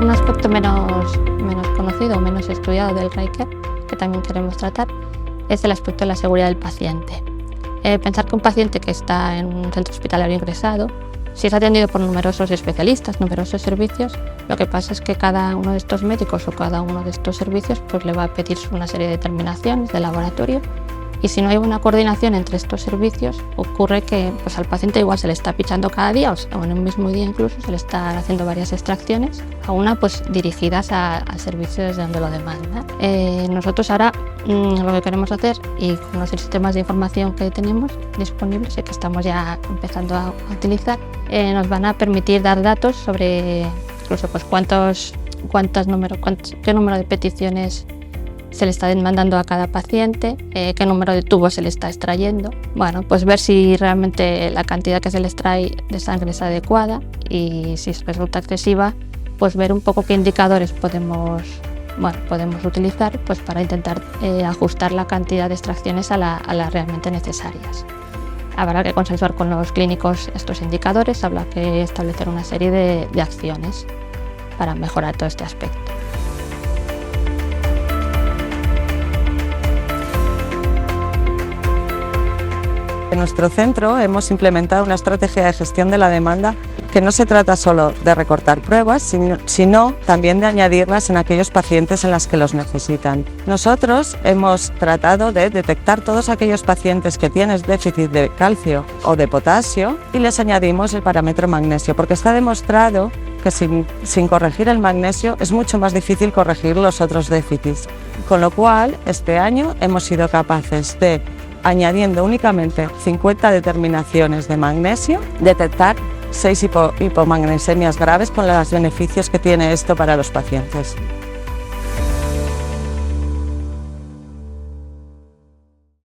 Un aspecto menos conocido o menos estudiado del RAICare, que también queremos tratar, es el aspecto de la seguridad del paciente. Pensar que un paciente que está en un centro hospitalario ingresado, si es atendido por numerosos especialistas, numerosos servicios, lo que pasa es que cada uno de estos médicos o cada uno de estos servicios pues, le va a pedir una serie de determinaciones de laboratorio, y si no hay una coordinación entre estos servicios, ocurre que pues, al paciente igual se le está pichando cada día o en un mismo día incluso se le está haciendo varias extracciones, a una pues, dirigidas a servicios de donde lo demanda. Nosotros ahora lo que queremos hacer, y con los sistemas de información que tenemos disponibles y que estamos ya empezando a utilizar, nos van a permitir dar datos sobre incluso pues, qué número de peticiones se le está demandando a cada paciente, qué número de tubos se le está extrayendo. Bueno, pues ver si realmente la cantidad que se le extrae de sangre es adecuada, y si resulta excesiva, pues ver un poco qué indicadores podemos utilizar pues para intentar ajustar la cantidad de extracciones a las realmente necesarias. Habrá que consensuar con los clínicos estos indicadores, habrá que establecer una serie de acciones para mejorar todo este aspecto. En nuestro centro hemos implementado una estrategia de gestión de la demanda que no se trata solo de recortar pruebas, sino también de añadirlas en aquellos pacientes en los que los necesitan. Nosotros hemos tratado de detectar todos aquellos pacientes que tienen déficit de calcio o de potasio y les añadimos el parámetro magnesio, porque está demostrado que sin corregir el magnesio es mucho más difícil corregir los otros déficits. Con lo cual, este año hemos sido capaces de, añadiendo únicamente 50 determinaciones de magnesio, detectar 6 hipomagnesemias graves con los beneficios que tiene esto para los pacientes.